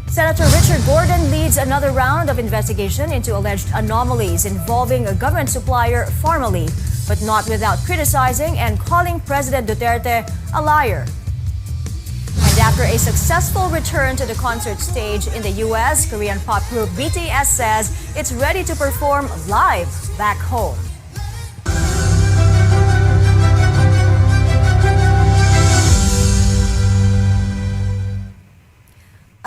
Senator Richard Gordon leads another round of investigation into alleged anomalies involving a government supplier, Pharmally, but not without criticizing and calling President Duterte a liar. And after a successful return to the concert stage in the US, Korean pop group BTS says it's ready to perform live back home.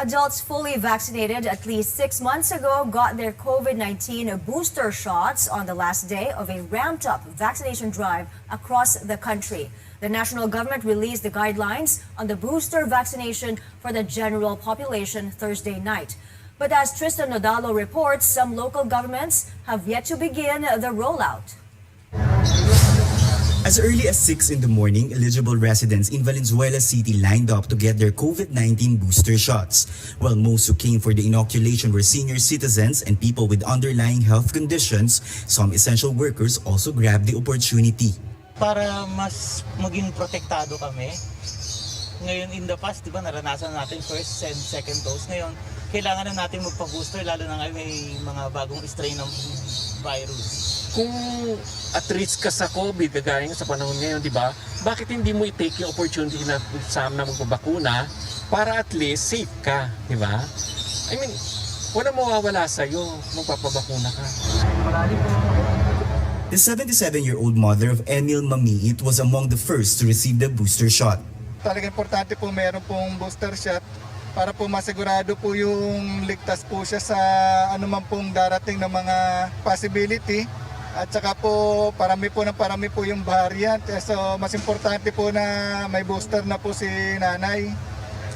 Adults fully vaccinated at least 6 months ago got their COVID-19 booster shots on the last day of a ramped-up vaccination drive across the country. The national government released the guidelines on the booster vaccination for the general population Thursday night. But as Tristan Nodalo reports, some local governments have yet to begin the rollout. As early as 6 in the morning, eligible residents in Valenzuela City lined up to get their COVID-19 booster shots. While most who came for the inoculation were senior citizens and people with underlying health conditions, some essential workers also grabbed the opportunity. Para mas maging protektado kami. Ngayon in the past, di ba, naranasan natin first and second dose. Ngayon, kailangan na natin magpa-booster lalo na may mga bagong strain ng virus. Kung at risk ka sa COVID, kagaya sa panahon ngayon, di ba? Bakit hindi mo i-take yung opportunity na magpabakuna para at least safe ka, di ba? I mean, wala mawawala sa'yo, magpapabakuna ka. The 77-year-old mother of Emil Mamiit was among the first to receive the booster shot. Talagang importante po meron pong booster shot para po masigurado po yung ligtas po siya sa anuman pong darating na mga possibility. At saka po parami po yung variant. So mas importante po na may booster na po si nanay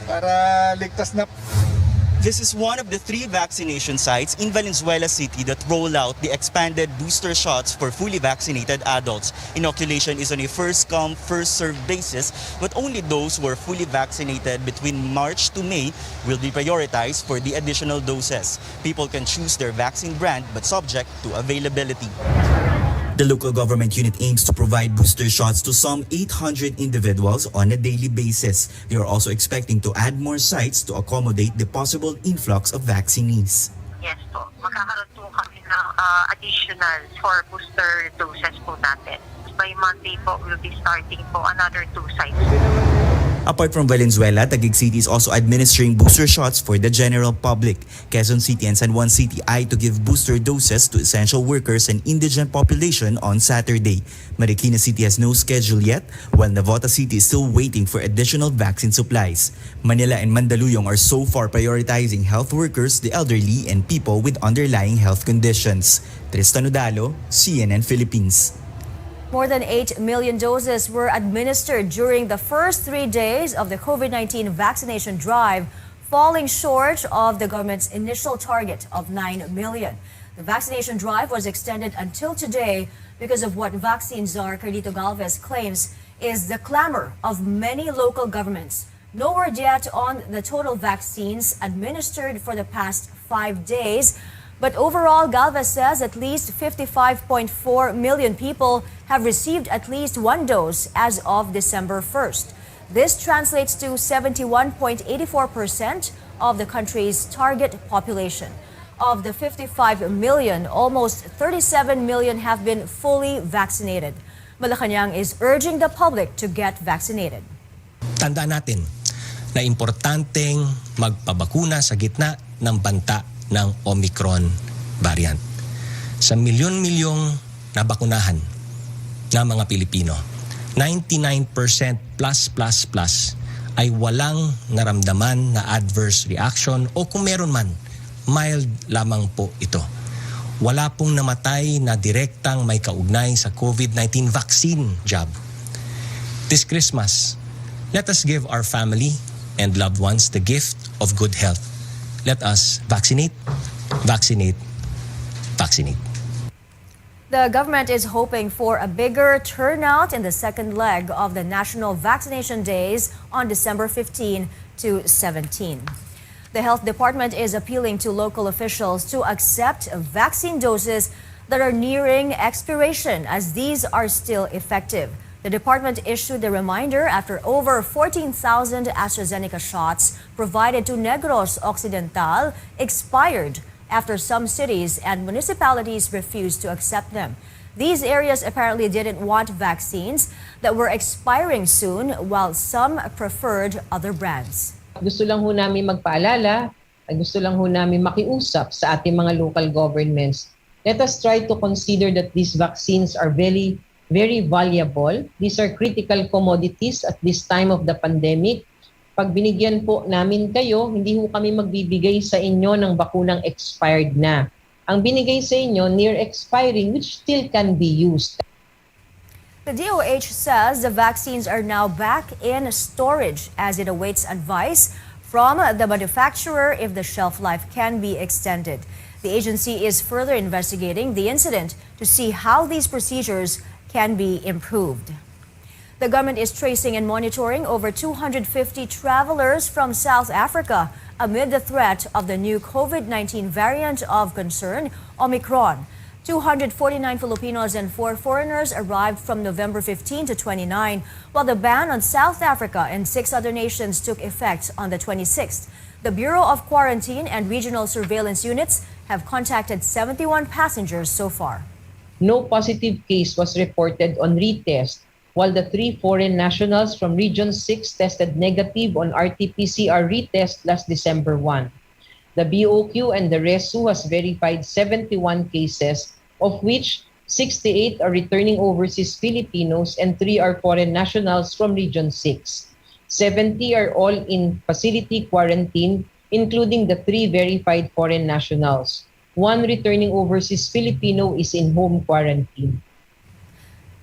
para ligtas na. This is one of the 3 vaccination sites in Valenzuela City that roll out the expanded booster shots for fully vaccinated adults. Inoculation is on a first-come, first-served basis, but only those who are fully vaccinated between March to May will be prioritized for the additional doses. People can choose their vaccine brand but subject to availability. The local government unit aims to provide booster shots to some 800 individuals on a daily basis. They are also expecting to add more sites to accommodate the possible influx of vaccinees. Yes po, magkakaroon po kami ng additional for booster doses po natin. By Monday po, we'll be starting po another 2 sites. Apart from Valenzuela, Taguig City is also administering booster shots for the general public. Quezon City and San Juan City eye to give booster doses to essential workers and indigent population on Saturday. Marikina City has no schedule yet, while Navota City is still waiting for additional vaccine supplies. Manila and Mandaluyong are so far prioritizing health workers, the elderly, and people with underlying health conditions. Tristan Nodalo, CNN Philippines. More than 8 million doses were administered during the first 3 days of the COVID-19 vaccination drive, falling short of the government's initial target of 9 million. The vaccination drive was extended until today because of what vaccine czar Carlito Galvez claims is the clamor of many local governments. No word yet on the total vaccines administered for the past 5 days. But overall, Galvez says at least 55.4 million people have received at least 1 dose as of December 1st. This translates to 71.84% of the country's target population. Of the 55 million, almost 37 million have been fully vaccinated. Malacanang is urging the public to get vaccinated. Tandaan natin na importanteng magpabakuna sa gitna ng banta ng Omicron variant. Sa milyon-milyong nabakunahan na mga Pilipino, 99% plus ay walang naramdaman na adverse reaction o kung meron man, mild lamang po ito. Wala pong namatay na direktang may kaugnay sa COVID-19 vaccine jab. This Christmas, let us give our family and loved ones the gift of good health. Let us vaccinate, vaccinate, vaccinate. The government is hoping for a bigger turnout in the second leg of the national vaccination days on December 15 to 17. The health department is appealing to local officials to accept vaccine doses that are nearing expiration, as these are still effective. The department issued the reminder after over 14,000 AstraZeneca shots provided to Negros Occidental expired after some cities and municipalities refused to accept them. These areas apparently didn't want vaccines that were expiring soon, while some preferred other brands. Gusto lang ho namin magpaalala, gusto lang ho namin makiusap sa ating mga local governments. Let us try to consider that these vaccines are very valuable. These are critical commodities at this time of the pandemic. Pag binigyan po namin kayo, hindi ho kami magbibigay sa inyo ng bakunang expired na. Ang binigay sa inyo, near expiring, which still can be used. The DOH says the vaccines are now back in storage as it awaits advice from the manufacturer if the shelf life can be extended. The agency is further investigating the incident to see how these procedures can be improved. The government is tracing and monitoring over 250 travelers from South Africa amid the threat of the new COVID-19 variant of concern, Omicron. 249 Filipinos and 4 foreigners arrived from November 15 to 29, while the ban on South Africa and 6 other nations took effect on the 26th. The Bureau of Quarantine and Regional Surveillance Units have contacted 71 passengers so far. No positive case was reported on retest, while the 3 foreign nationals from Region 6 tested negative on RT-PCR retest last December 1. The BOQ and the RESU has verified 71 cases, of which 68 are returning overseas Filipinos and 3 are foreign nationals from Region 6. 70 are all in facility quarantine, including the 3 verified foreign nationals. 1 returning overseas Filipino is in home quarantine.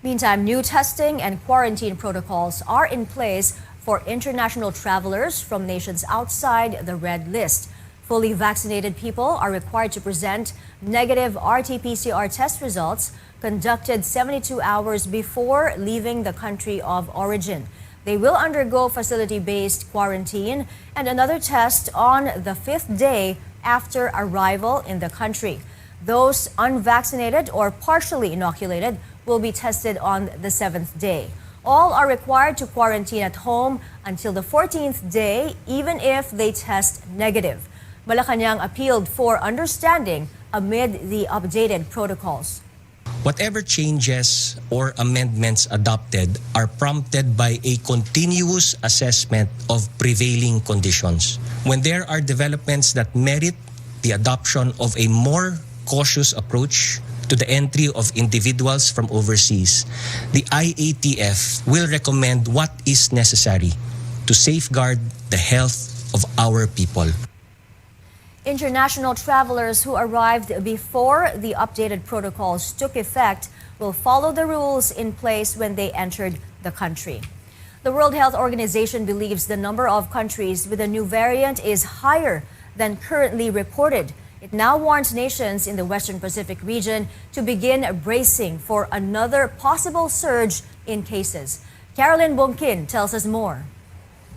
Meantime, new testing and quarantine protocols are in place for international travelers from nations outside the red list. Fully vaccinated people are required to present negative RT-PCR test results conducted 72 hours before leaving the country of origin. They will undergo facility-based quarantine and another test on the 5th day after arrival in the country. Those unvaccinated or partially inoculated will be tested on the 7th day. All are required to quarantine at home until the 14th day, even if they test negative. Malacanang appealed for understanding amid the updated protocols. Whatever changes or amendments adopted are prompted by a continuous assessment of prevailing conditions. When there are developments that merit the adoption of a more cautious approach to the entry of individuals from overseas, the IATF will recommend what is necessary to safeguard the health of our people. International travelers who arrived before the updated protocols took effect will follow the rules in place when they entered the country. The World Health Organization believes the number of countries with a new variant is higher than currently reported. It now warns nations in the Western Pacific region to begin bracing for another possible surge in cases. Carolyn Bonkin tells us more.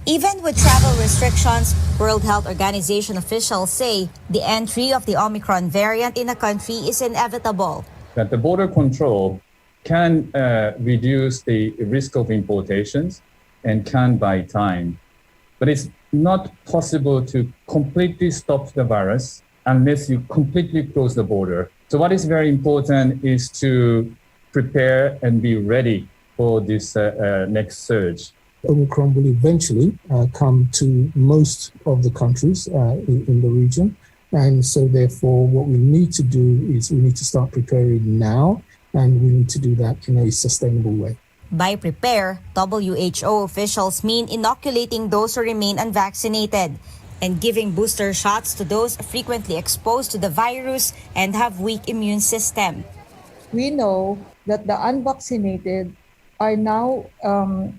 Even with travel restrictions, World Health Organization officials say the entry of the Omicron variant in the country is inevitable. That the border control can reduce the risk of importations and can buy time. But it's not possible to completely stop the virus unless you completely close the border. So what is very important is to prepare and be ready for this next surge. Omicron will eventually come to most of the countries in the region. And so therefore, what we need to do is we need to start preparing now, and we need to do that in a sustainable way. By prepare, WHO officials mean inoculating those who remain unvaccinated and giving booster shots to those frequently exposed to the virus and have weak immune system. We know that the unvaccinated are now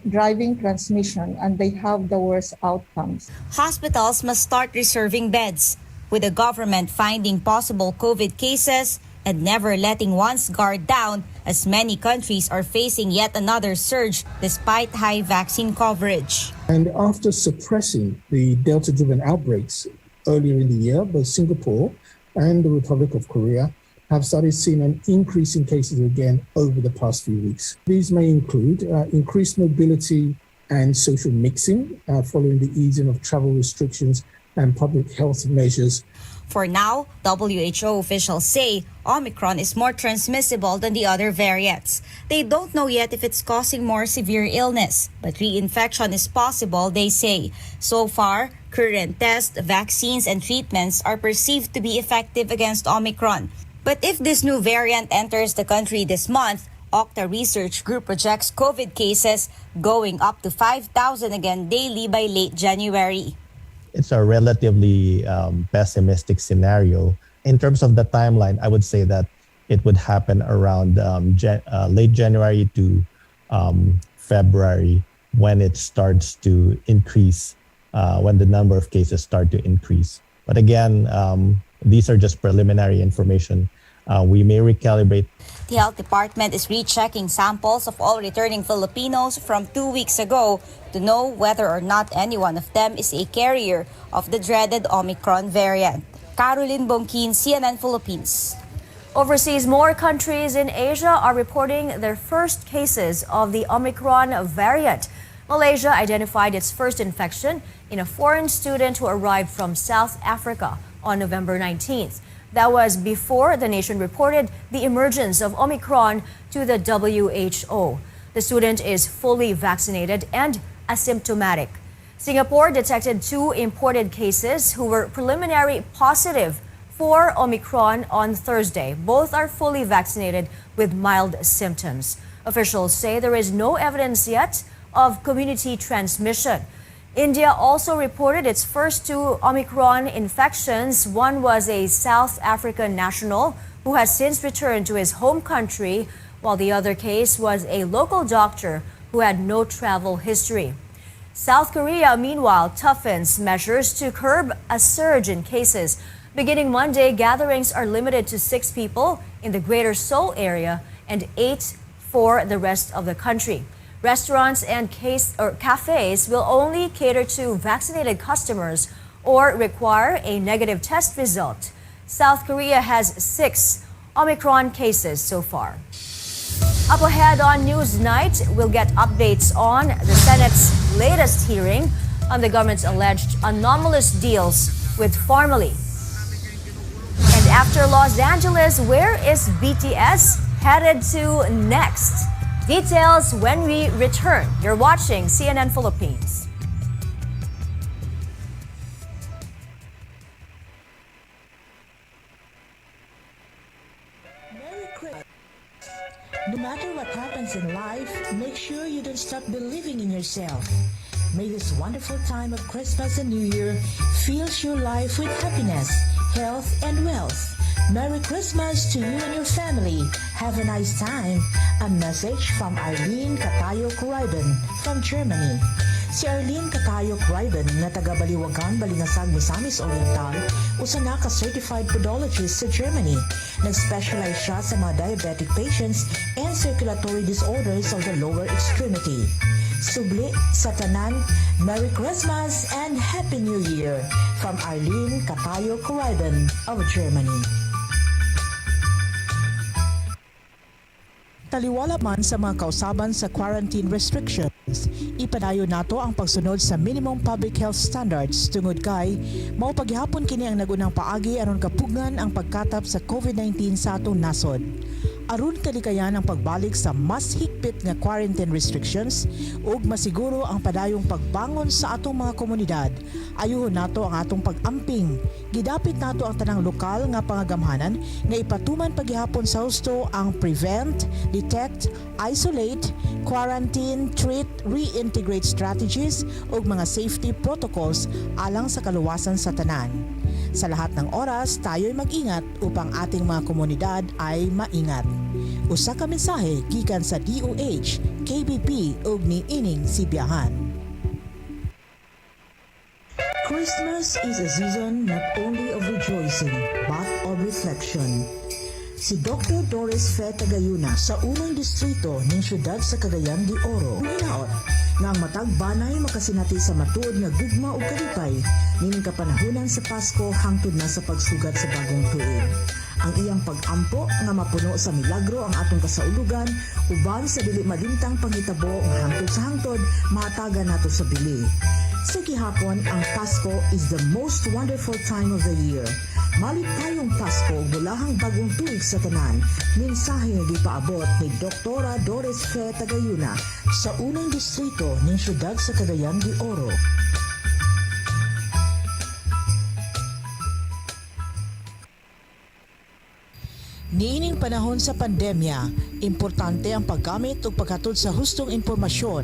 driving transmission and they have the worst outcomes. Hospitals must start reserving beds, with the government finding possible COVID cases and never letting one's guard down, as many countries are facing yet another surge despite high vaccine coverage. And after suppressing the Delta-driven outbreaks earlier in the year, both Singapore and the Republic of Korea have started seeing an increase in cases again over the past few weeks. These may include increased mobility and social mixing following the easing of travel restrictions and public health measures. For now, WHO officials say Omicron is more transmissible than the other variants. They don't know yet if it's causing more severe illness, but reinfection is possible, they say. So far, current tests, vaccines, and treatments are perceived to be effective against Omicron. But if this new variant enters the country this month, Octa Research Group projects COVID cases going up to 5,000 again daily by late January. It's a relatively pessimistic scenario. In terms of the timeline, I would say that it would happen around late January to February when it starts to increase, when the number of cases start to increase. But again, these are just preliminary information. We may recalibrate. The Health Department is rechecking samples of all returning Filipinos from 2 weeks ago to know whether or not any one of them is a carrier of the dreaded Omicron variant. Caroline Bongkin, CNN Philippines. Overseas, more countries in Asia are reporting their first cases of the Omicron variant. Malaysia identified its first infection in a foreign student who arrived from South Africa on November 19th. That was before the nation reported the emergence of Omicron to the WHO. The student is fully vaccinated and asymptomatic. Singapore detected 2 imported cases who were preliminary positive for Omicron on Thursday. Both are fully vaccinated with mild symptoms. Officials say there is no evidence yet of community transmission. India also reported its first 2 Omicron infections. One was a South African national who has since returned to his home country, while the other case was a local doctor who had no travel history. South Korea, meanwhile, toughens measures to curb a surge in cases. Beginning Monday, gatherings are limited to 6 people in the Greater Seoul area and 8 for the rest of the country. Restaurants and cafes will only cater to vaccinated customers or require a negative test result. South Korea has 6 Omicron cases so far. Up ahead on Newsnight, we'll get updates on the Senate's latest hearing on the government's alleged anomalous deals with Pharmaly. And after Los Angeles, where is BTS headed to next? Details when we return. You're watching CNN Philippines. Merry Christmas. No matter what happens in life, make sure you don't stop believing in yourself. May this wonderful time of Christmas and New Year fills your life with happiness, health, and wealth. Merry Christmas to you and your family. Have a nice time. A message from Arlene Katayok-Ryben from Germany. Si Arlene Katayok-Ryben nga taga-Baliwagan, Balingasag, Misamis Oriental, usa na ka-certified podologist sa Germany. Nag-specialize siya sa mga diabetic patients and circulatory disorders of the lower extremity. Subli sa tanan, Merry Christmas and Happy New Year from Arlene Katayok-Ryben of Germany. Taliwala man sa mga kausaban sa quarantine restrictions, ipadayo nato ang pagsunod sa minimum public health standards tungod kay mao paghihapon kini ang nagunang paagi aron kapugngan ang pagkatap sa COVID-19 sa atong nasod. Aron kalikayan ang pagbalik sa mas higpit nga quarantine restrictions ug masiguro ang padayong pagbangon sa atong mga komunidad, ayuhon nato ang atong pag-amping. Gidapit nato ang tanang lokal nga pangagamhanan nga ipatuman paghihapon sa husto ang prevent, detect, isolate, quarantine, treat, reintegrate strategies ug mga safety protocols alang sa kaluwasan sa tanan. Sa lahat ng oras, tayo'y mag-ingat upang ating mga komunidad ay maingat. Usa ka mensahe gikan sa DOH, KBP ug ni ining Sibiyahan. Christmas is a season not only of rejoicing but of reflection. Si Dr. Doris Fe Tagayuna sa unang distrito ng siyudad sa Cagayan de Oro, hinaot nga ang matag banay makasinati sa matuod nga gugma ug kalipay nining kapanahonan sa Pasko hangtod na sa pagsugat sa bagong tuig. Ang iyang pag-ampo nga mapuno sa milagro ang atong kasaulugan uban sa dili malintang panghitabo nga hangtod sa hangtod mahatagan nato sa bili. Sa gihapon, ang Pasko is the most wonderful time of the year. Malit tayong Pasko ug bulahang bagong tuig sa tanan. Mensahe nga gipaabot ni Doktora Doris Fe Tagayuna sa unang distrito ng siyudad sa Cagayan de Oro. Niining panahon sa pandemya, importante ang paggamit o paghatod sa hustong impormasyon.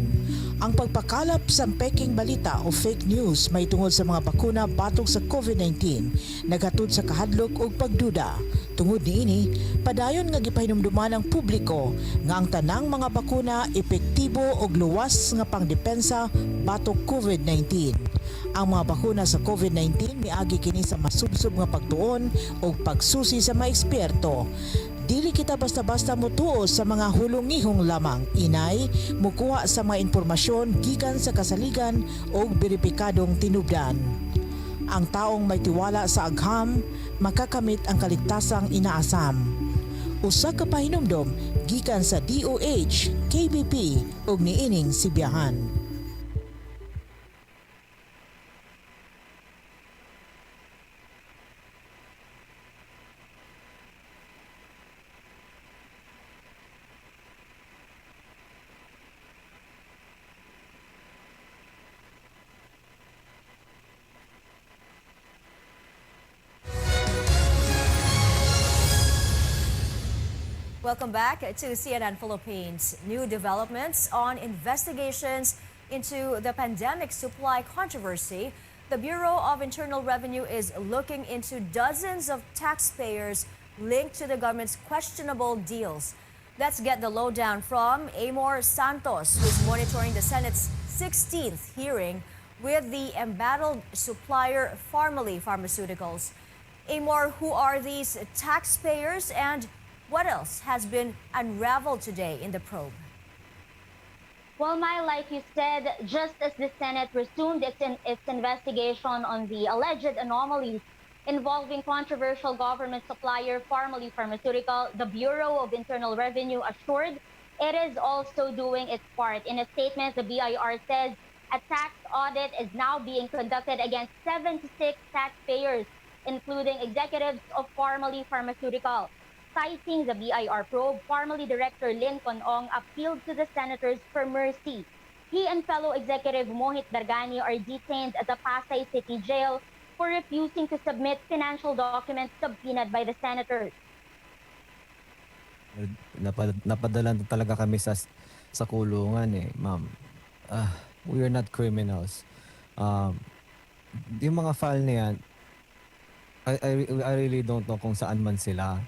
Ang pagpakalap sa peking balita o fake news may tungod sa mga bakuna batok sa COVID-19, naghatod sa kahadlok o pagduda. Tungod niini, padayon nga gipahinumduman ang publiko nga ang tanang mga bakuna epektibo o luwas nga pangdepensa batok COVID-19. Ang mga bakuna sa COVID-19 miagi kini sa masubsob nga pagtuon o pagsusi sa mga eksperto. Dili kita basta-basta mutuo sa mga hulungihong lamang. Inay, mukuha sa mga impormasyon gikan sa kasaligan o beripikadong tinubdan. Ang taong may tiwala sa agham, makakamit ang kaligtasang inaasam. Usa ka pahinumdom gikan sa DOH, KBP ug niining Sibiyahan. Welcome back to CNN Philippines. New developments on investigations into the pandemic supply controversy. The Bureau of Internal Revenue is looking into dozens of taxpayers linked to the government's questionable deals. Let's get the lowdown from Amor Santos, who's monitoring the Senate's 16th hearing with the embattled supplier Pharmaly Pharmaceuticals. Amor, who are these taxpayers and what else has been unraveled today in the probe? Well, Mai, like you said, just as the Senate resumed its investigation on the alleged anomalies involving controversial government supplier Pharmaly Pharmaceutical, the Bureau of Internal Revenue assured it is also doing its part. In a statement, the BIR says a tax audit is now being conducted against 76 taxpayers, including executives of Pharmaly Pharmaceutical. Citing the BIR probe, Pharmaly Director Lynn Conong appealed to the senators for mercy. He and fellow executive Mohit Dargani are detained at the Pasay City Jail for refusing to submit financial documents subpoenaed by the senators. Napadala talaga kami sa kulungan ma'am. We are not criminals. Yung mga file na yan, I really don't know kung saan man sila.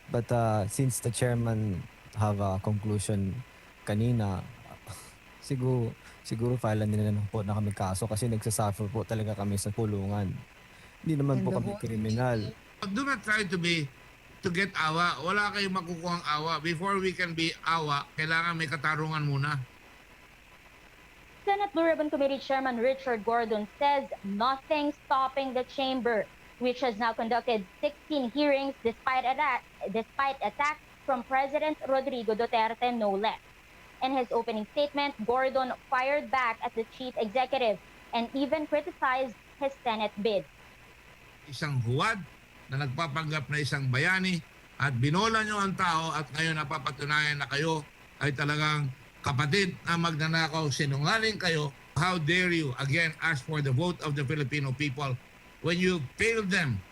But since the chairman have a conclusion kanina, siguro filean nila po na kami kaso kasi nagsasuffer po talaga kami sa kulungan. Hindi naman po kami kriminal. Do not try to get awa. Wala kayong makukuhang awa. Before we can be awa, kailangan may katarungan muna. Senate Blue Ribbon Committee Chairman Richard Gordon says nothing stopping the chamber, which has now conducted 16 hearings despite attacks from President Rodrigo Duterte, no less. In his opening statement, Gordon fired back at the chief executive and even criticized his Senate bid. Isang huwad na nagpapanggap na isang bayani at binola nyo ang tao at ngayon napapatunayan na kayo ay talagang kapatid na magnanakaw, sinungaling kayo. How dare you again ask for the vote of the Filipino people when you failed them?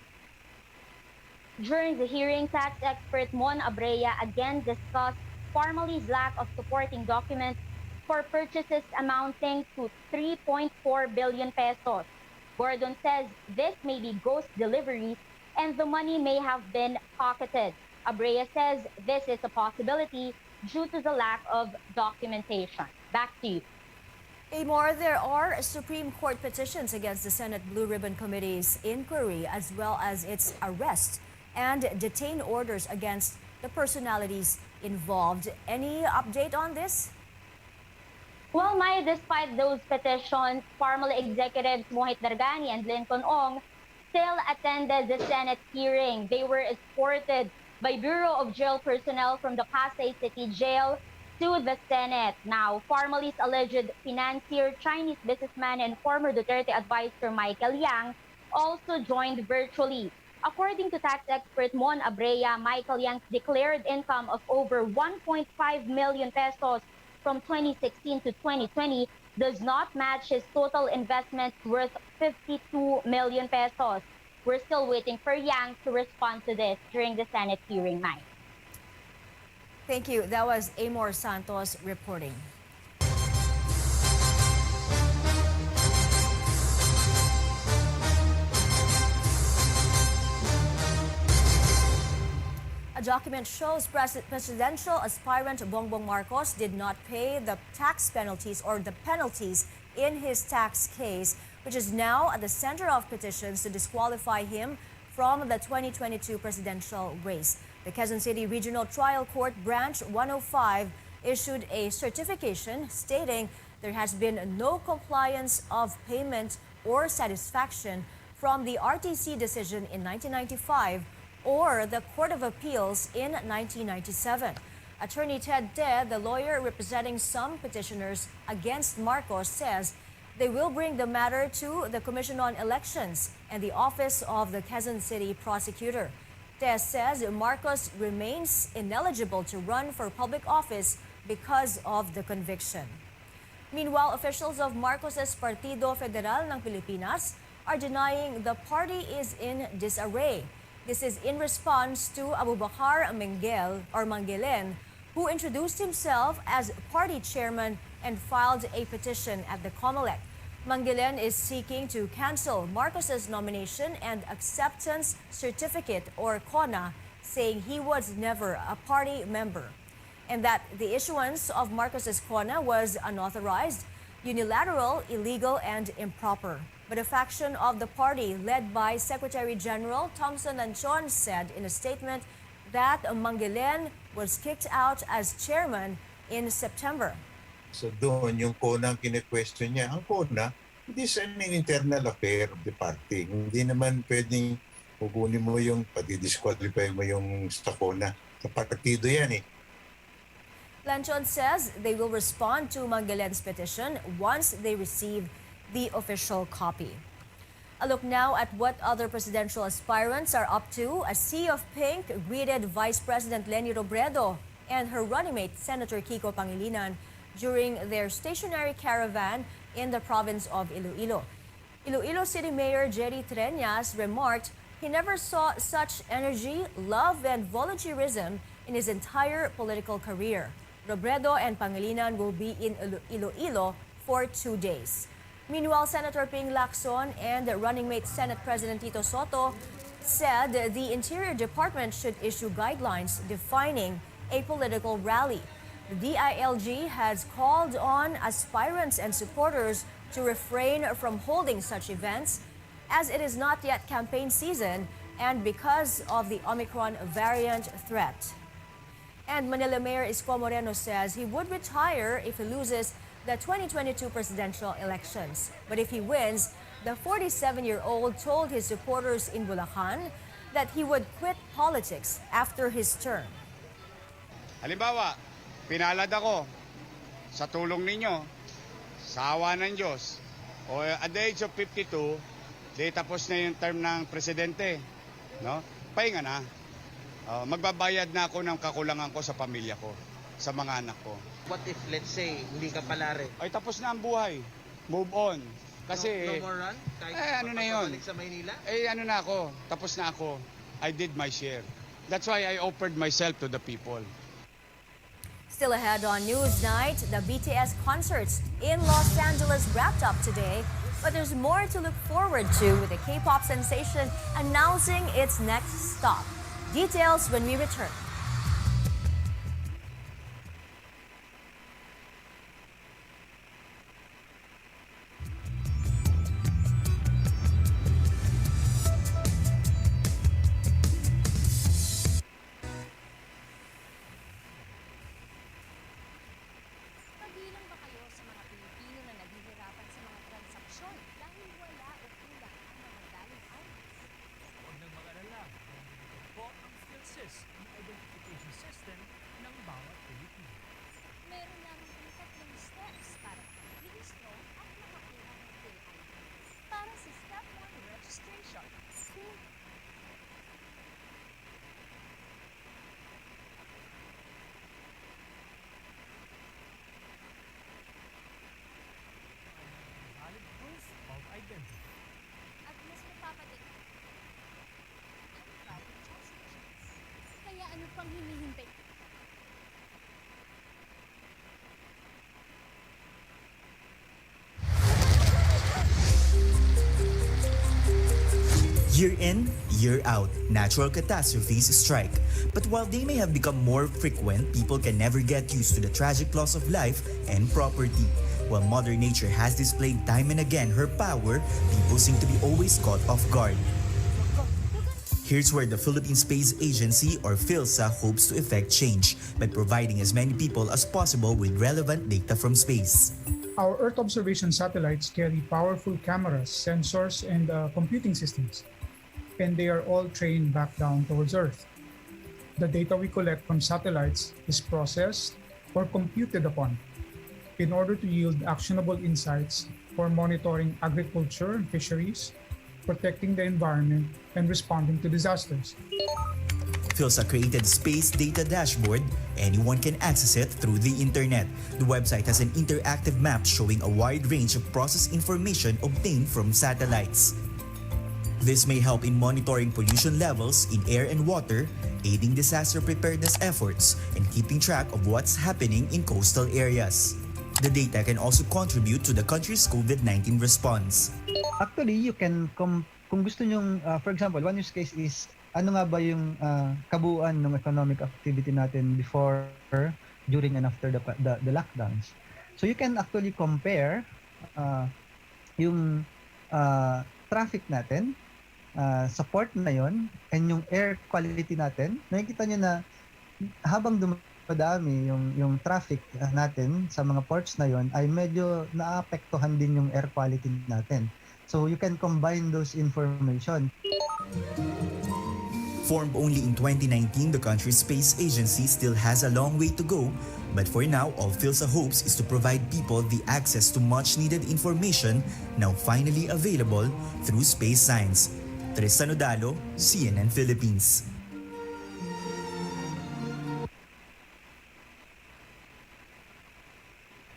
During the hearing, tax expert Mon Abrea again discussed Pharmaly's lack of supporting documents for purchases amounting to 3.4 billion pesos. Gordon says this may be ghost deliveries and the money may have been pocketed. Abrea says this is a possibility due to the lack of documentation. Back to you. Amor, there are Supreme Court petitions against the Senate Blue Ribbon Committee's inquiry as well as its arrest and detain orders against the personalities involved. Any update on this? Well, Maya, despite those petitions, former executives Mohit Dargani and Lincoln Ong still attended the Senate hearing. They were escorted by Bureau of Jail personnel from the Pasay City Jail to the Senate. Now, Formalist alleged financier, Chinese businessman, and former Duterte advisor Michael Yang also joined virtually. According to tax expert Mon Abrea, Michael Yang's declared income of over 1.5 million pesos from 2016 to 2020 does not match his total investment worth 52 million pesos. We're still waiting for Yang to respond to this during the Senate hearing night. Thank you. That was Amor Santos reporting. A document shows presidential aspirant Bongbong Marcos did not pay the tax penalties or the penalties in his tax case, which is now at the center of petitions to disqualify him from the 2022 presidential race. The Quezon City Regional Trial Court Branch 105 issued a certification stating there has been no compliance of payment or satisfaction from the RTC decision in 1995 or the Court of Appeals in 1997. Attorney Ted Te, the lawyer representing some petitioners against Marcos, says they will bring the matter to the Commission on Elections and the Office of the Quezon City Prosecutor. Te says Marcos remains ineligible to run for public office because of the conviction. Meanwhile, officials of Marcos's Partido Federal ng Pilipinas are denying the party is in disarray. This is in response to Abubakar Mangelen, who introduced himself as party chairman and filed a petition at the COMELEC. Mangelen is seeking to cancel Marcos's nomination and acceptance certificate or CONA, saying he was never a party member and that the issuance of Marcos's CONA was unauthorized, unilateral, illegal, and improper. But a faction of the party led by Secretary General Thompson Anchon said in a statement that Mangelen was kicked out as chairman in September. So doon yung CONA ang kine-question niya. Ang CONA, it is an internal affair of the party. Hindi naman pwedeng kukunin mo yung pati-disqualify mo yung sa CONA. Sa partido yan eh. Lanchon says they will respond to Mangelen's petition once they receive the official copy. A look now at what other presidential aspirants are up to. A sea of pink greeted Vice President Leni Robredo and her running mate Senator Kiko Pangilinan during their stationary caravan in the province of Iloilo. Iloilo City Mayor Jerry Treñas remarked he never saw such energy, love, and volunteerism in his entire political career. Robredo and Pangilinan will be in Iloilo for 2 days. Meanwhile, Senator Ping Lacson and running mate Senate President Tito Soto said the Interior Department should issue guidelines defining a political rally. The DILG has called on aspirants and supporters to refrain from holding such events as it is not yet campaign season and because of the Omicron variant threat. And Manila Mayor Isko Moreno says he would retire if he loses the 2022 presidential elections. But if he wins, the 47-year-old told his supporters in Bulacan that he would quit politics after his term. Halimbawa, pinalad ako sa tulong ninyo, sa awa ng Diyos, o at the age of 52, di tapos na yung term ng presidente, no? Pahinga na. Magbabayad na ako ng kakulangan ko sa pamilya ko, sa mga anak ko. What if, let's say, hindi ka palari? Ay, tapos na ang buhay. Move on. Kasi, no more run? Kahit ano na yun? sa Maynila? Ano na ako, tapos na ako. I did my share. That's why I offered myself to the people. Still ahead on Newsnight, the BTS concerts in Los Angeles wrapped up today. But there's more to look forward to with the K-pop sensation announcing its next stop. Details when we return. Kabilang ba kayo sa mga pang hinihintay. Year in, year out, natural catastrophes strike. But while they may have become more frequent, people can never get used to the tragic loss of life and property. While Mother Nature has displayed time and again her power, people seem to be always caught off guard. Here's where the Philippine Space Agency, or PhilSA, hopes to effect change by providing as many people as possible with relevant data from space. Our Earth observation satellites carry powerful cameras, sensors, and computing systems, and they are all trained back down towards Earth. The data we collect from satellites is processed or computed upon in order to yield actionable insights for monitoring agriculture and fisheries, protecting the environment, and responding to disasters. PhilSA created Space Data Dashboard. Anyone can access it through the internet. The website has an interactive map showing a wide range of process information obtained from satellites. This may help in monitoring pollution levels in air and water, aiding disaster preparedness efforts, and keeping track of what's happening in coastal areas. The data can also contribute to the country's COVID-19 response. Actually, you can, kung gusto nyong, for example, one use case is, ano nga ba yung kabuuan ng economic activity natin before, during, and after the lockdowns. So you can actually compare yung traffic natin, sa port na yon, and yung air quality natin. Nakikita nyo na habang dumadami yung traffic natin sa mga ports na yon, ay medyo naapektuhan din yung air quality natin. So you can combine those information. Formed only in 2019, the country's space agency still has a long way to go. But for now, all PhilSA hopes is to provide people the access to much-needed information now finally available through space science. Tristan Odalo, CNN Philippines.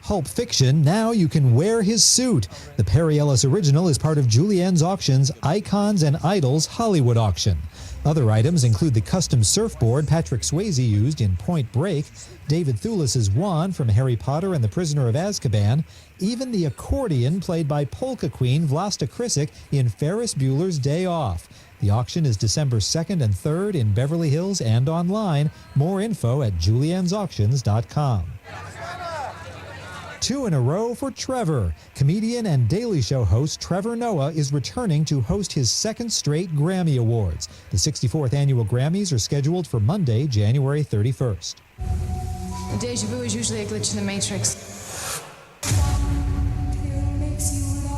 Pulp Fiction, now you can wear his suit. The Perry Ellis original is part of Julienne's Auction's Icons and Idols Hollywood auction. Other items include the custom surfboard Patrick Swayze used in Point Break, David Thewlis's wand from Harry Potter and the Prisoner of Azkaban, even the accordion played by polka queen Vlasta Krisic in Ferris Bueller's Day Off. The auction is December 2nd and 3rd in Beverly Hills and online. More info at juliensauctions.com. 2 in a row for Trevor. Comedian and Daily Show host Trevor Noah is returning to host his second straight Grammy Awards. The 64th annual Grammys are scheduled for Monday, January 31st. Deja vu is usually a glitch in the Matrix.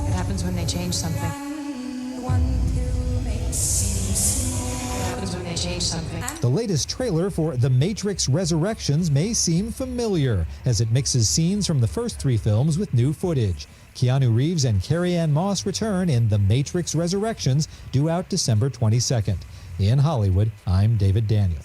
It happens when they change something. The latest trailer for The Matrix Resurrections may seem familiar as it mixes scenes from the first 3 films with new footage. Keanu Reeves and Carrie-Anne Moss return in The Matrix Resurrections, due out December 22nd. In Hollywood, I'm David Daniel.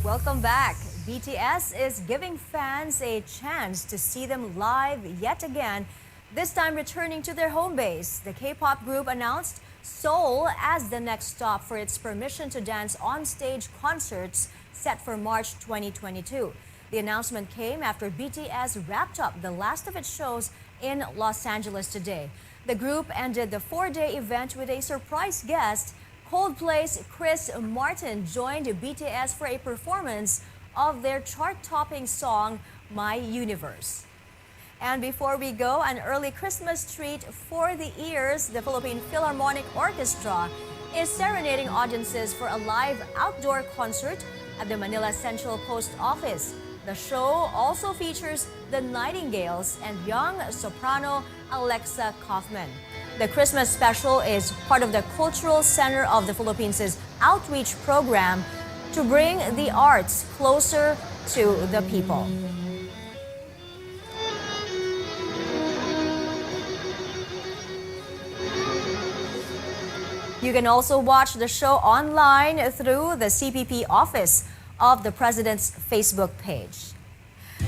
Welcome back. BTS is giving fans a chance to see them live yet again, this time returning to their home base. The K-pop group announced Seoul as the next stop for its Permission to Dance on-stage concerts set for March 2022. The announcement came after BTS wrapped up the last of its shows in Los Angeles today. The group ended the 4-day event with a surprise guest. Coldplay's Chris Martin joined BTS for a performance of their chart-topping song, My Universe. And before we go, an early Christmas treat for the ears. The Philippine Philharmonic Orchestra is serenading audiences for a live outdoor concert at the Manila Central Post Office. The show also features the Nightingales and young soprano Alexa Kaufman. The Christmas special is part of the Cultural Center of the Philippines' outreach program to bring the arts closer to the people. You can also watch the show online through the CPP office of the President's Facebook page.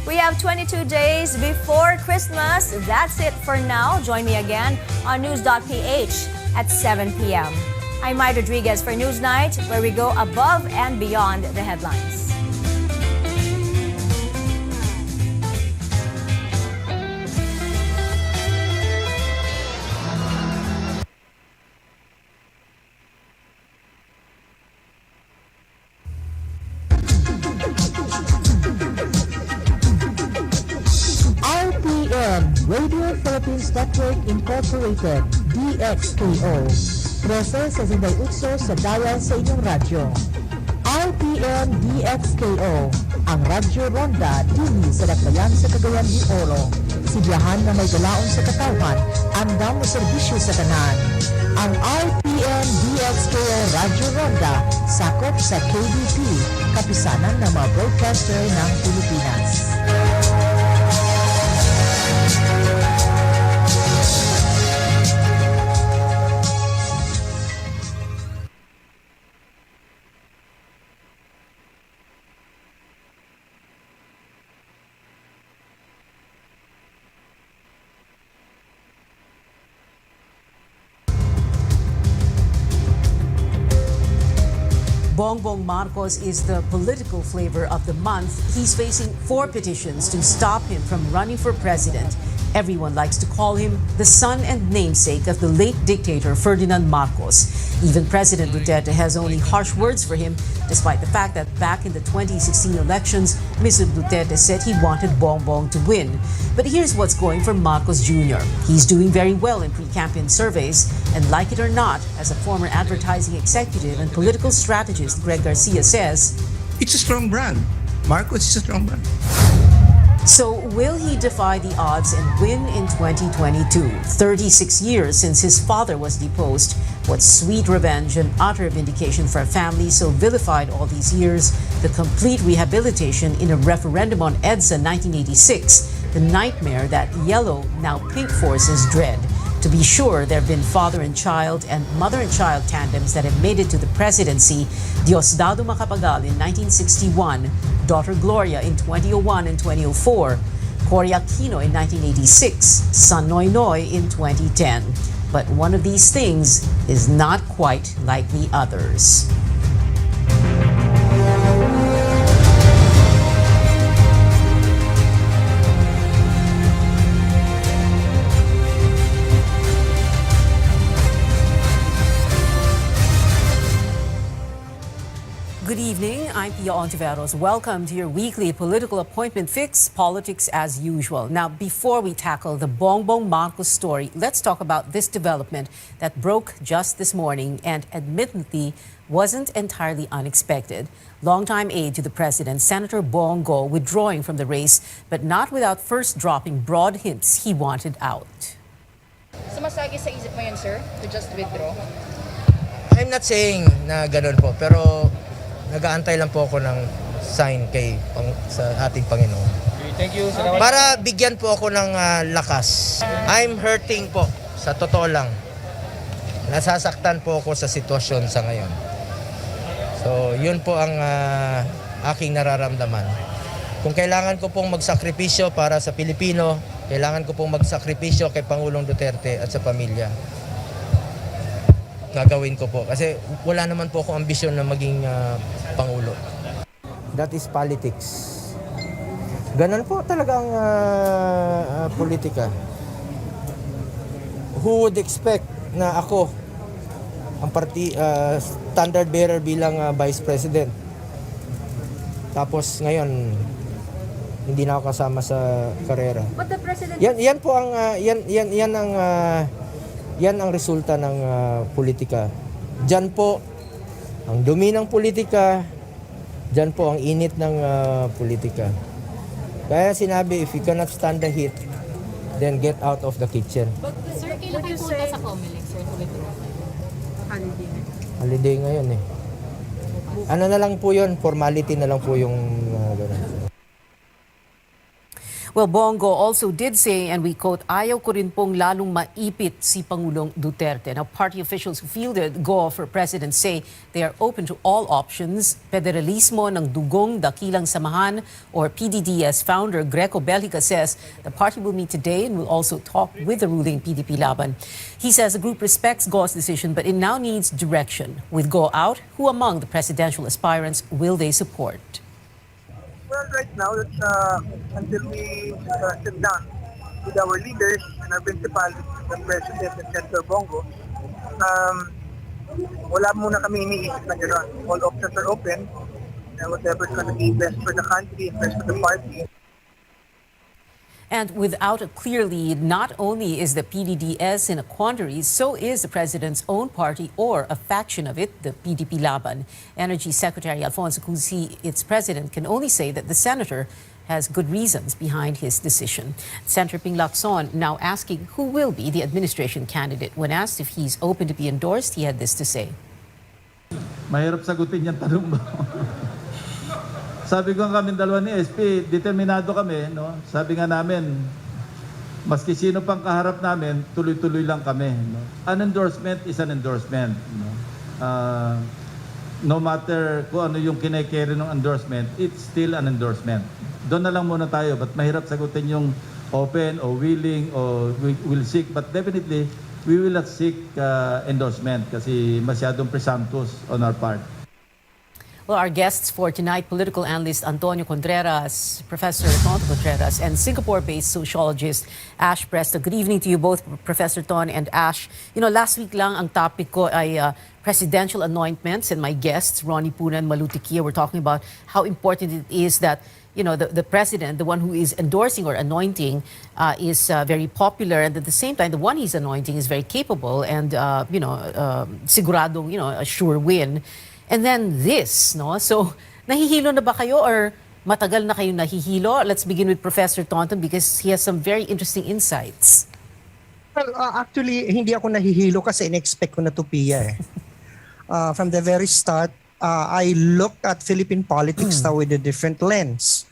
We have 22 days before Christmas. That's it for now. Join me again on news.ph at 7 p.m. I'm Mai Rodriguez for Newsnight, where we go above and beyond the headlines. Radio Philippines Network Incorporated, DXKO. 1368 sa dial sa inyong radyo. RPN DXKO, ang Radyo Ronda dini sa Dakbayan sa Cagayan de Oro. Sibiyahan na may galaon sa katawan, andam na serbisyo sa tanan. Ang RPN DXKO Radyo Ronda sakop sa KBP, kapisanan ng mga broadcaster ng Pilipinas. Bongbong Marcos is the political flavor of the month. He's facing 4 petitions to stop him from running for president. Everyone likes to call him the son and namesake of the late dictator Ferdinand Marcos. Even President Duterte has only harsh words for him, despite the fact that back in the 2016 elections, Mr. Duterte said he wanted Bongbong to win. But here's what's going for Marcos Jr. He's doing very well in pre-campaign surveys, and like it or not, as a former advertising executive and political strategist Greg Garcia says, it's a strong brand. Marcos is a strong brand. So will he defy the odds and win in 2022? 36 years since his father was deposed. What sweet revenge and utter vindication for a family so vilified all these years. The complete rehabilitation in a referendum on EDSA 1986. The nightmare that yellow, now pink forces dread. To be sure, there have been father and child and mother and child tandems that have made it to the presidency. Diosdado Macapagal in 1961, daughter Gloria in 2001 and 2004, Cory Aquino in 1986, son Noy Noy in 2010. But one of these things is not quite like the others. Good evening, I'm Pia Ontiveros. Welcome to your weekly political appointment fix, politics as usual. Now, before we tackle the Bongbong Marcos story, let's talk about this development that broke just this morning and admittedly wasn't entirely unexpected. Longtime aide to the president, Senator Bongo, withdrawing from the race, but not without first dropping broad hints he wanted out. Sumasagi sa isip mo yun, sir, to just withdraw? I'm not saying na ganun po, pero nag-aantay lang po ako ng sign sa ating Panginoon. Thank you. Salamat. Para bigyan po ako ng lakas. I'm hurting po, sa totoo lang. Nasasaktan po ako sa sitwasyon sa ngayon. So, yun po ang aking nararamdaman. Kung kailangan ko pong magsakripisyo para sa Pilipino, kailangan ko pong magsakripisyo kay Pangulong Duterte at sa pamilya. Gagawin ko po. Kasi wala naman po akong ambisyon na maging Pangulo. That is politics. Ganun po talagang politika. Who would expect na ako ang standard bearer bilang Vice President? Tapos ngayon, hindi na ako kasama sa karera. But the President... Yan po ang yan ang resulta ng politika. Diyan po ang dumi ng politika, diyan po ang init ng politika. Kaya sinabi, if you cannot stand the heat, then get out of the kitchen. But sir, kailan kayo punta sa Comelec, sir, to withdraw? Holiday ngayon eh. Ano na lang po yun, formality na lang po yung gano'n. Well, Bongo also did say, and we quote, ayaw ko rin pong lalong maipit si Pangulong Duterte. Now, party officials who fielded Go for President say they are open to all options. Federalismo ng Dugong Dakilang Samahan, or PDDS founder Greco Bellica, says the party will meet today and will also talk with the ruling PDP Laban. He says the group respects Go's decision, but it now needs direction. With Go out, who among the presidential aspirants will they support? Well, right now, it's, until we sit down with our leaders and our principal, the President and Senator Bongo, wala muna kami iniisip na gano'n. All options are open, and whatever is going to be best for the country and best for the party. And without a clear lead, not only is the PDDS in a quandary, so is the president's own party or a faction of it, the PDP Laban. Energy Secretary Alfonso Cusi, its president, can only say that the senator has good reasons behind his decision. Senator Ping Lacson now asking who will be the administration candidate. When asked if he's open to be endorsed, he had this to say. Mahirap sagutin yung tanong mo. Sabi ko nga kami dalawa ni SP, determinado kami, no? Sabi nga namin, maski sino pang kaharap namin, tuloy-tuloy lang kami, no? An endorsement is an endorsement, no? No matter kung ano yung kine-carry ng endorsement, it's still an endorsement. Doon na lang muna tayo, but mahirap sagutin yung open or willing or will seek, but definitely we will not seek endorsement kasi masyadong presumptuous on our part. Well, our guests for tonight, political analyst Antonio Contreras, Professor Tonto Contreras, and Singapore-based sociologist Ash Presta. Good evening to you both, Professor Ton and Ash. You know, last week lang ang topic ko ay presidential anointments, and my guests, Ronnie Puna and Malu Tiquia, were talking about how important it is that, you know, the president, the one who is endorsing or anointing, is very popular, and at the same time, the one he's anointing is very capable and, siguradong, a sure win. And then this, no? So, nahihilo na ba kayo or matagal na kayo nahihilo? Let's begin with Professor Tonton because he has some very interesting insights. Well, actually, hindi ako nahihilo kasi in-expect ko na to Pia. From the very start, I looked at Philippine politics now with a different lens.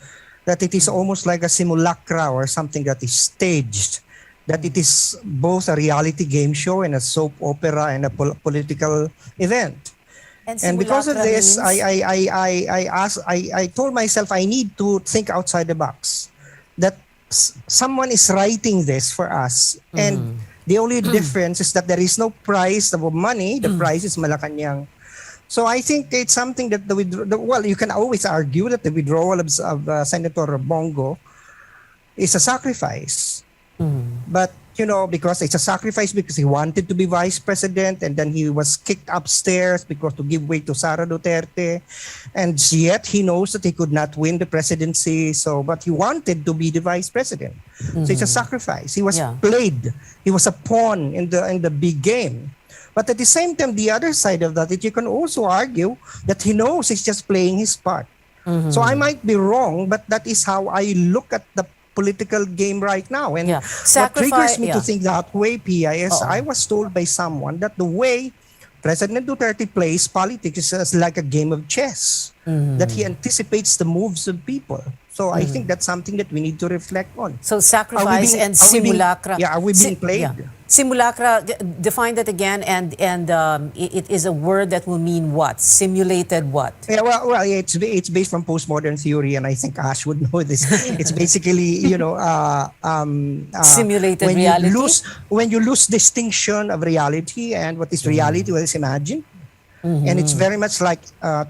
That it is almost like a simulacra or something that is staged. That it is both a reality game show and a soap opera and a political event. And because of this, I told myself I need to think outside the box. That someone is writing this for us, and the only difference is that there is no price of money. The price is Malacanang. So I think it's something that well, you can always argue that the withdrawal of Senator Bongo is a sacrifice, but. Because it's a sacrifice because he wanted to be vice president and then he was kicked upstairs because to give way to Sara Duterte. And yet he knows that he could not win the presidency. But he wanted to be the vice president. So it's a sacrifice. He was played. He was a pawn in the big game. But at the same time, the other side of that, you can also argue that he knows he's just playing his part. So I might be wrong, but that is how I look at the political game right now. And what triggers me to think that way, Pia, is I was told by someone that the way President Duterte plays politics is like a game of chess, that he anticipates the moves of people. So I think that's something that we need to reflect on. So sacrifice and simulacra. Are we being played? Simulacra, define that again, and it is a word that will mean what? Simulated what? Yeah, well, it's based from postmodern theory, and I think Ash would know this. It's basically, simulated reality. When you lose distinction of reality and what is reality, what is imagined. And it's very much like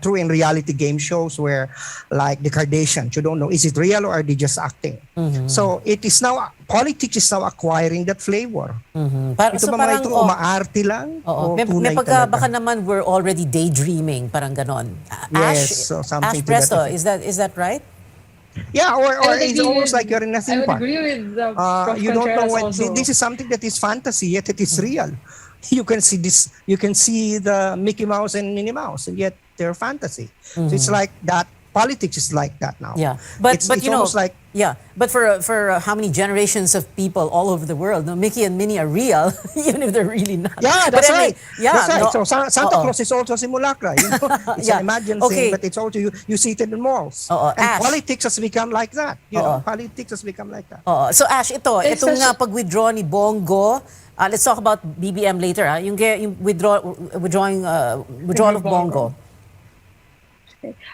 true in reality game shows where, like the Kardashians, you don't know, is it real or are they just acting? So it is now, politics is now acquiring that flavor. Ito ba mga ito, umaarte lang? O tunay talaga? Baka naman we're already daydreaming, parang ganon. Yes, so something Ash to that Presto, effect. is that right? Yeah, or it's almost like you're in a theme park. I would agree with Prof. You don't know Contreras what, also. this is something that is fantasy, yet it is real. You can see this, you can see the Mickey Mouse and Minnie Mouse, and yet they're fantasy. So it's like that politics is like that now. Yeah, but it's you know, almost like but for how many generations of people all over the world, no, Mickey and Minnie are real, even if they're really not. yeah, But that's anyway, right. Yeah, that's right. no, So Santa Claus is also simulacra. You know? It's Yeah. an imagined Okay. thing, but it's also you see it in the malls. And Ash. politics has become like that. You know, politics has become like that. So Ash, itong pag-withdraw ni Bongo, let's talk about BBM later. Yung withdrawal of Bongo.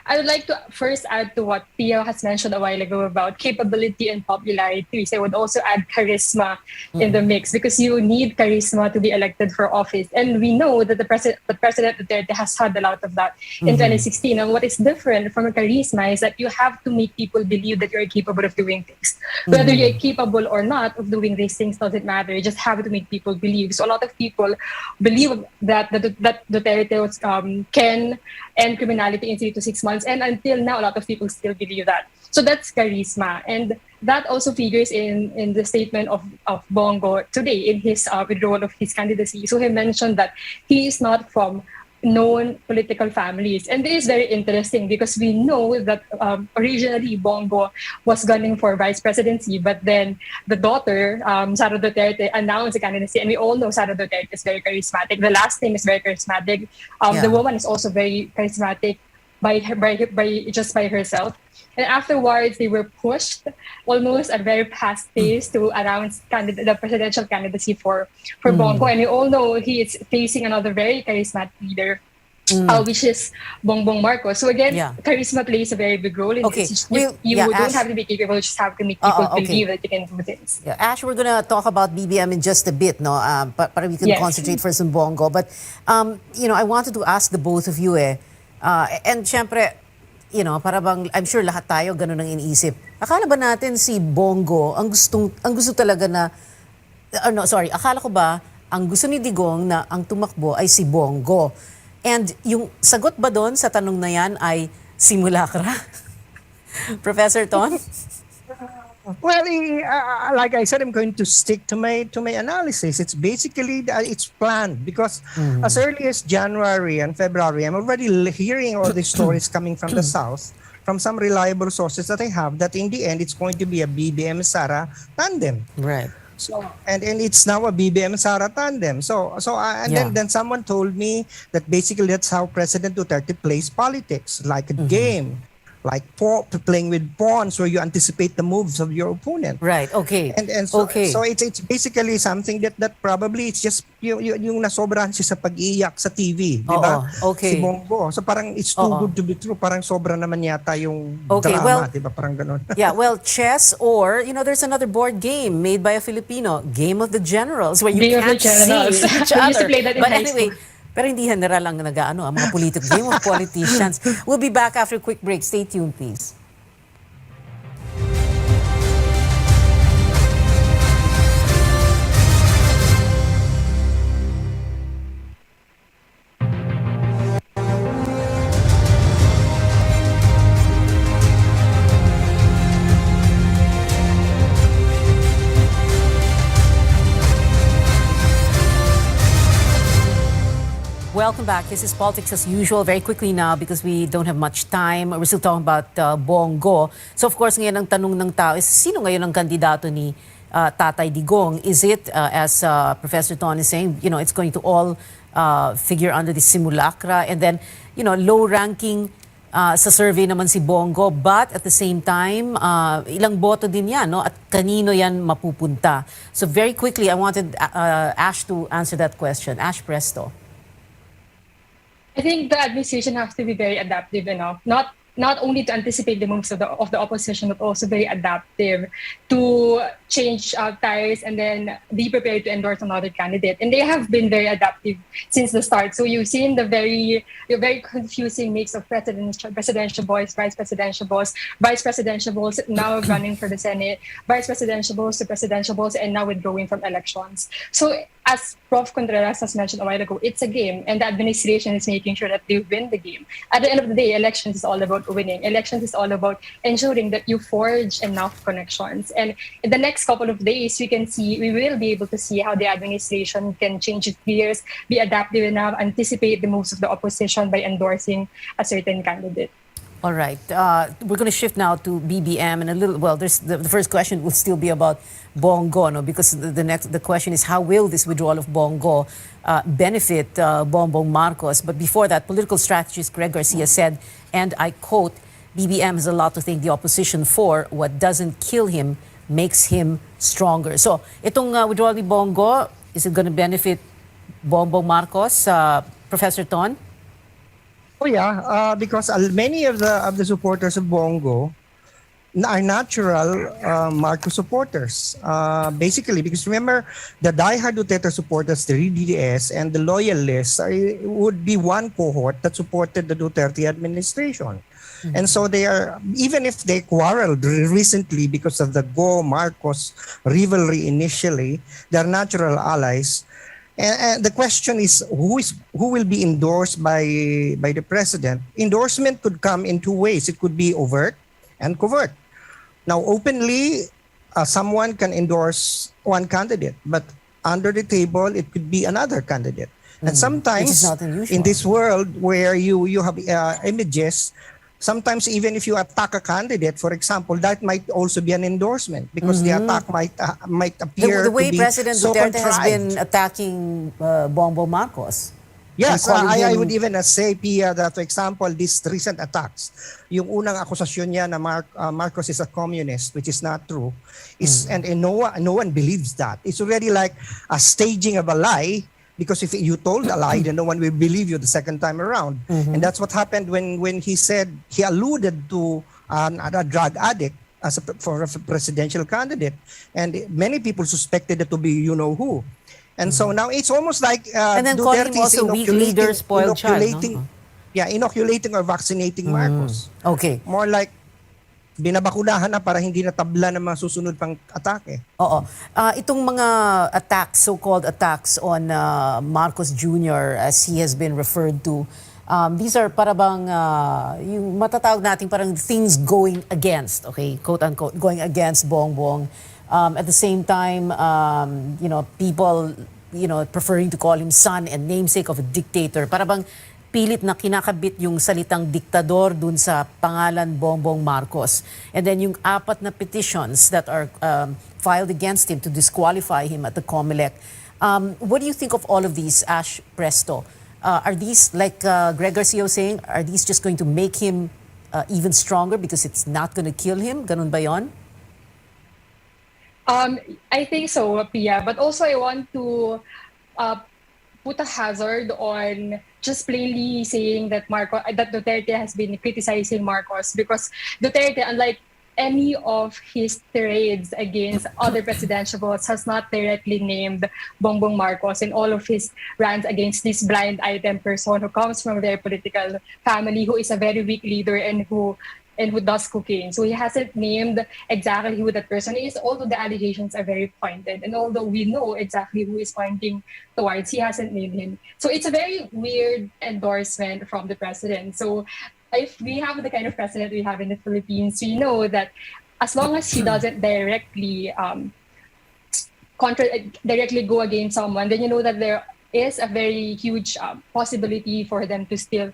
I would like to first add to what Pia has mentioned a while ago about capability and popularity. So I would also add charisma in the mix, because you need charisma to be elected for office. And we know that President Duterte has had a lot of that in 2016. And what is different from a charisma is that you have to make people believe that you're capable of doing things. Whether you're capable or not of doing these things doesn't matter. You just have to make people believe. So a lot of people believe that Duterte can end criminality in 3 to 6 months. And until now, a lot of people still believe that. So that's charisma. And that also figures in the statement of Bongo today in his withdrawal of his candidacy. So he mentioned that he is not from known political families. And this is very interesting because we know that originally Bongo was gunning for vice presidency, but then the daughter, Sara Duterte, announced the candidacy. And we all know Sara Duterte is very charismatic. The last name is very charismatic. The woman is also very charismatic by herself. And afterwards, they were pushed almost at a very fast pace to announce the presidential candidacy for Bongo. And we all know he is facing another very charismatic leader, which is Bongbong Marcos. So again, charisma plays a very big role in this. You don't have to be capable, you just have to make people believe that you can do things. Yeah, Ash, we're going to talk about BBM in just a bit, no? But we can concentrate first on Bongo. But, I wanted to ask the both of you and syempre, para bang, I'm sure lahat tayo ganun ang iniisip. Akala ba natin si Bongo, ang gusto talaga na, akala ko ba, ang gusto ni Digong na ang tumakbo ay si Bongo? And yung sagot ba doon sa tanong na yan ay simulacra? Professor Ton? Well, like I said, I'm going to stick to my analysis. It's basically it's planned because as early as January and February, I'm already hearing all these stories coming from the south, from some reliable sources that I have, that in the end it's going to be a BBM Sara tandem. Right. So and it's now a BBM Sara tandem. Then someone told me that basically that's how President Duterte plays politics, like a game. Like playing with pawns where you anticipate the moves of your opponent. Right, okay. So it's basically something that probably it's just yung nasobrahan siya sa pag-iyak sa TV, di ba? Okay. Si Bongo. So parang it's too good to be true. Parang sobra naman yata yung drama, di ba? Parang ganun. Yeah, well, chess or, there's another board game made by a Filipino, Game of the Generals, where you can't see each other. Used to play that in high school. Pero hindi general ang ang mga politics, game of politicians. We'll be back after a quick break. Stay tuned, please. Welcome back. This is Politics as usual. Very quickly now because we don't have much time. We're still talking about Bongo. So of course, ngayon ang tanong ng tao is, sino ngayon ang kandidato ni Tatay Digong? Is it, as Professor Ton is saying, it's going to all figure under the simulacra, and then, low-ranking sa survey naman si Bongo, but at the same time, ilang boto din yan, no? At kanino yan mapupunta? So very quickly, I wanted Ash to answer that question. Ash, presto. I think the administration has to be very adaptive enough, not only to anticipate the moves of the opposition, but also very adaptive to change tires and then be prepared to endorse another candidate. And they have been very adaptive since the start. So you've seen the very confusing mix of presidential boys, vice presidential boys, now running for the Senate, vice presidential boys to presidential boys, and now withdrawing from elections. So as Prof. Contreras has mentioned a while ago, it's a game, and the administration is making sure that they win the game. At the end of the day, elections is all about winning. Elections is all about ensuring that you forge enough connections. And in the next couple of days, we will be able to see how the administration can change its gears, be adaptive enough, anticipate the moves of the opposition by endorsing a certain candidate. All right. We're going to shift now to BBM and a little. Well, there's the first question will still be about Bongo, no? Because the question is how will this withdrawal of Bongo benefit Bongbong Marcos? But before that, political strategist Greg Garcia said, and I quote, "BBM has a lot to thank the opposition for. What doesn't kill him makes him stronger." So, itong withdrawal ni Bongo, is it going to benefit Bongbong Marcos, Professor Ton? Oh yeah, because many of the supporters of Bongo are natural Marcos supporters. Basically, because remember, the diehard Duterte supporters, the DDS, and the loyalists would be one cohort that supported the Duterte administration. And so they are, even if they quarreled recently because of the Go Marcos rivalry initially, they're natural allies. And the question is who will be endorsed by the president? Endorsement could come in two ways. It could be overt and covert. Now, openly, someone can endorse one candidate, but under the table, it could be another candidate. And sometimes in this world where you have images, sometimes even if you attack a candidate, for example, that might also be an endorsement because the attack might appear the way to be President so Duterte has contrived. been attacking Bongbong Marcos. Yes, And calling I him- would even say, Pia, that for example, these recent attacks, yung unang akusasyon niya na Marcos is a communist, which is not true, and no one believes that. It's already like a staging of a lie, because if you told a lie, then no one will believe you the second time around. And that's what happened when he said, he alluded to a drug addict for a presidential candidate. And many people suspected it to be you-know-who. And so now it's almost like And then calling him Duterte is also weak leader, spoiled child, no? inoculating or vaccinating Marcos. Okay. More like binabakunahan na para hindi natabla ng mga susunod pang atake. Oo. Itong mga attacks, so-called attacks on Marcos Jr. as he has been referred to, these are para bang yung matatawag natin parang things going against, okay, quote-unquote, going against Bongbong. At the same time, people, preferring to call him son and namesake of a dictator. Para bang pilit na kinakabit yung salitang diktador dun sa pangalan Bongbong Marcos. And then yung 4 na petitions that are filed against him to disqualify him at the COMELEC. What do you think of all of these, Ash Presto? Are these, like Greg Garcia was saying, are these just going to make him even stronger because it's not going to kill him? Ganun ba yun? I think so, Pia. But also I want to put a hazard on just plainly saying that that Duterte has been criticizing Marcos, because Duterte, unlike any of his tirades against other presidential votes, has not directly named Bongbong Marcos in all of his rants against this blind item person who comes from a very political family, who is a very weak leader and who does cocaine. So he hasn't named exactly who that person is, although the allegations are very pointed. And although we know exactly who is pointing towards, he hasn't named him. So it's a very weird endorsement from the president. So if we have the kind of president we have in the Philippines, we know that as long as he doesn't directly directly go against someone, then you know that there is a very huge possibility for them to still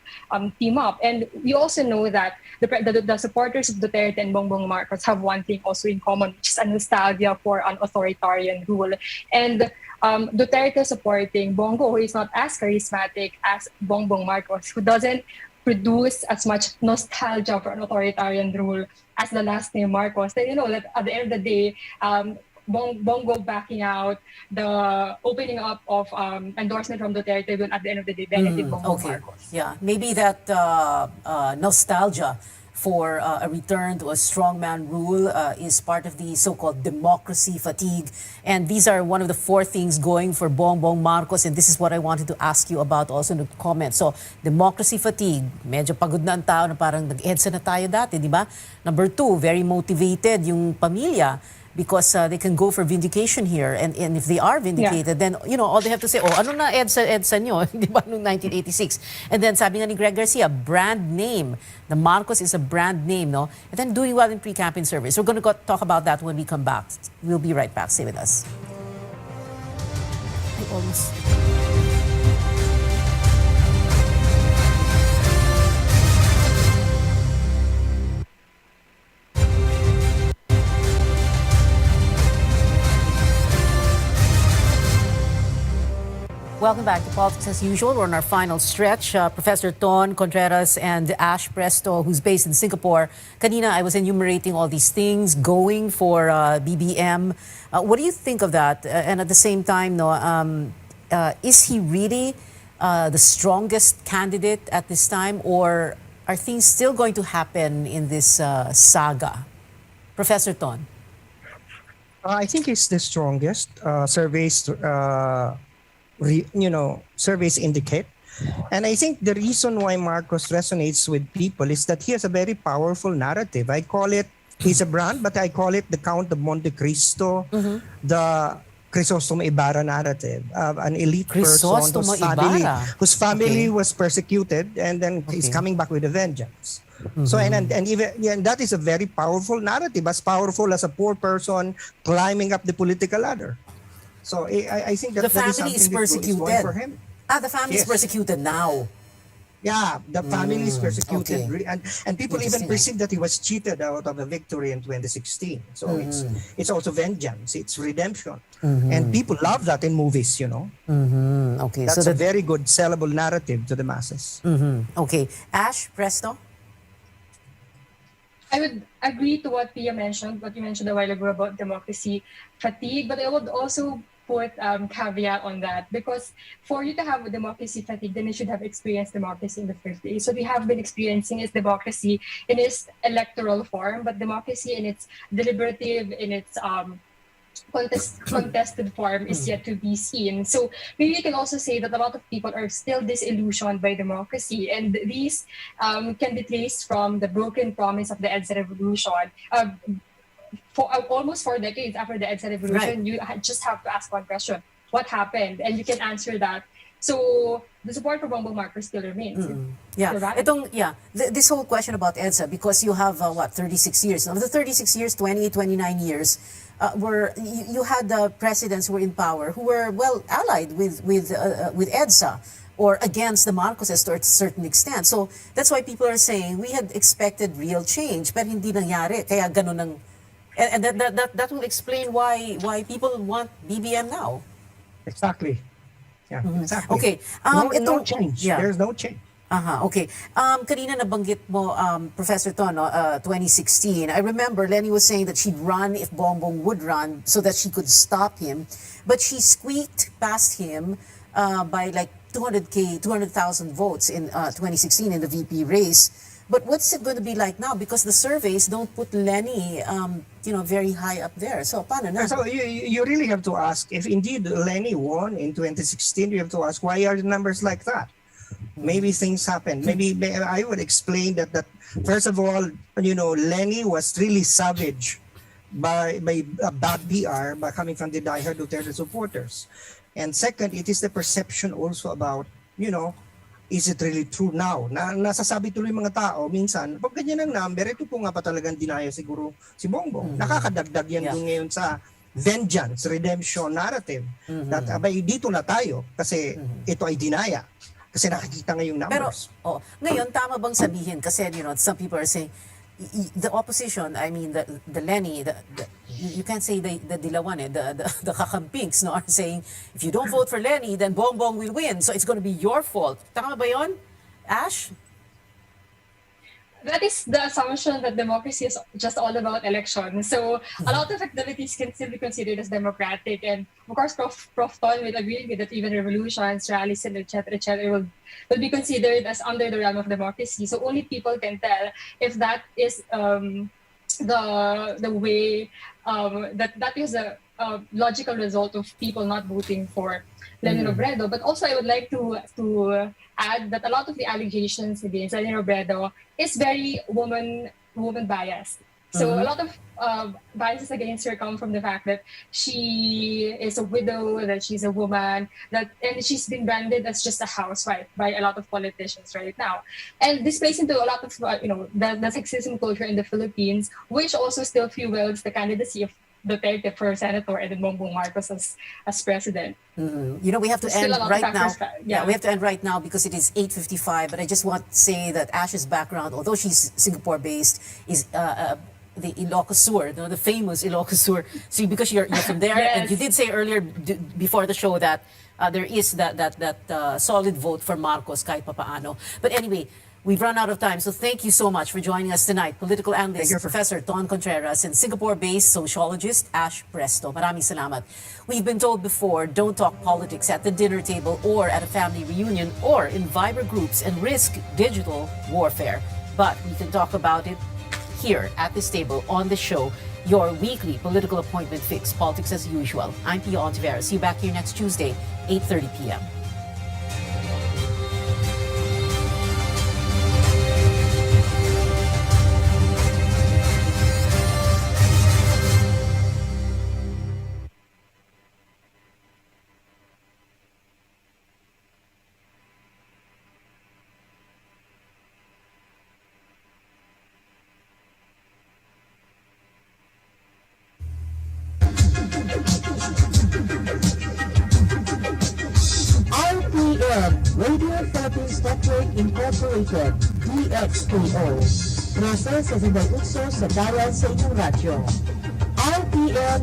team up. And we also know that the supporters of Duterte and Bongbong Marcos have one thing also in common, which is a nostalgia for an authoritarian rule. And Duterte supporting Bongo, who is not as charismatic as Bongbong Marcos, who doesn't produce as much nostalgia for an authoritarian rule as the last name Marcos, then you know that at the end of the day, Bongo backing out, the opening up of endorsement from Duterte will at the end of the day benefit Bongo Marcos. Yeah, maybe that nostalgia for a return to a strongman rule is part of the so-called democracy fatigue. And these are one of the 4 things going for Bongbong Marcos. And this is what I wanted to ask you about also in the comments. So, democracy fatigue. Medyo pagod na ang tao na parang nag-EDSA na tayo dati, di ba? Number 2, very motivated yung pamilya, because they can go for vindication here. And if they are vindicated, then, all they have to say, ano na EDSA nyo? Di ba, noong 1986? And then, sabi nga ni Greg Garcia, brand name. The Marcos is a brand name, no? And then doing well in pre-campaign surveys. We're going to talk about that when we come back. We'll be right back. Stay with us. I almost... Welcome back to Politics as Usual. We're on our final stretch. Professor Ton Contreras and Ash Presto, who's based in Singapore. Kanina, I was enumerating all these things going for BBM. What do you think of that? And at the same time, is he really the strongest candidate at this time, or are things still going to happen in this saga? Professor Ton. I think he's the strongest. Surveys indicate. And I think the reason why Marcos resonates with people is that he has a very powerful narrative. I call it, he's a brand, but I call it the Count of Monte Cristo, the Crisostomo Ibarra narrative. An elite person whose family was persecuted, and then he's coming back with a vengeance. So and that is a very powerful narrative, as powerful as a poor person climbing up the political ladder. So I think that the family that is persecuted for him. The family is persecuted now. Yeah, the family is persecuted, okay. and people even perceive that he was cheated out of a victory in 2016. So it's also vengeance, it's redemption, and people love that in movies. Okay, that's so a very good sellable narrative to the masses. Okay, Ash Presto. I would agree to what you mentioned a while ago about democracy fatigue, but I would also put caveat on that, because for you to have a democracy fatigue, then you should have experienced democracy in the first place. So we have been experiencing is democracy in its electoral form, but democracy in its deliberative, in its contested form is yet to be seen. So maybe you can also say that a lot of people are still disillusioned by democracy, and these can be traced from the broken promise of the EDSA revolution. For almost 4 decades after the EDSA revolution, you just have to ask one question: what happened? And you can answer that. So the support for Bongbong Marcos still remains. This whole question about EDSA, because you have 36 years. Of the 36 years, 29 years, you had presidents who were in power who were well allied with EDSA or against the Marcoses to a certain extent. So that's why people are saying we had expected real change, but hindi nangyari. Kaya ganun ang, and that will explain why people want BBM now. Exactly. Yeah, exactly. Okay. No change. Yeah. There's no change. Okay. Kanina nabanggit mo, Professor Ton, 2016. I remember Lenny was saying that she'd run if Bongbong would run so that she could stop him. But she squeaked past him by like 200,000 votes in 2016 in the VP race. But what's it going to be like now? Because the surveys don't put Lenny, very high up there. So, paano na? So you really have to ask, if indeed Lenny won in 2016, you have to ask, why are the numbers like that? Maybe things happen. Maybe I would explain that first of all, Lenny was really savage by a bad PR by coming from the diehard Duterte supporters. And second, it is the perception also about, is it really true now? Nasasabi tuloy mga tao, minsan, pag ganyan ang number, ito po nga pa talagang dinaya siguro si Bongbong. Nakakadagdag yan doon ngayon sa vengeance, redemption narrative. That abay, dito na tayo kasi ito ay dinaya. Kasi nakikita ngayong numbers. Pero, ngayon, tama bang sabihin? Kasi, some people are saying, the opposition, I mean, the Lenny, you can't say the Dilawan, the kakampings, are saying, if you don't vote for Lenny, then Bongbong will win. So it's going to be your fault. Tama ba yun, Ash? That is the assumption that democracy is just all about elections. So a lot of activities can still be considered as democratic. And of course, Prof. Ton will agree with that even revolutions, rallies, and et cetera, will be considered as under the realm of democracy. So only people can tell if that is the way that is a logical result of people not voting for Leni Robredo. But also I would like to add that a lot of the allegations against Leni Robredo is very woman biased. So a lot of biases against her come from the fact that she is a widow, that she's a woman, and she's been branded as just a housewife by a lot of politicians right now. And this plays into a lot of the sexism culture in the Philippines, which also still fuels the candidacy of Duterte for senator and then Bongbong Marcos as president. We have to end right now. We have to end right now because it is 8:55. But I just want to say that Ash's background, although she's Singapore-based, is the Ilocos Sur, the famous Ilocos Sur. See, because you're from there, and you did say earlier before the show that there is that solid vote for Marcos kahit papaano. But anyway, we've run out of time, so thank you so much for joining us tonight. Political analyst Professor Ton Contreras and Singapore-based sociologist Ash Presto. Maraming salamat. We've been told before, don't talk politics at the dinner table or at a family reunion or in Viber groups and risk digital warfare. But we can talk about it here at this table on the show, your weekly political appointment fix, politics as usual. I'm Pia Ontiveros. See you back here next Tuesday, 8:30 p.m. RPN, Radio Philippines Network Incorporated, DXKO. Proses sa Sinday Utso sa dial sa inyong radyo. RPN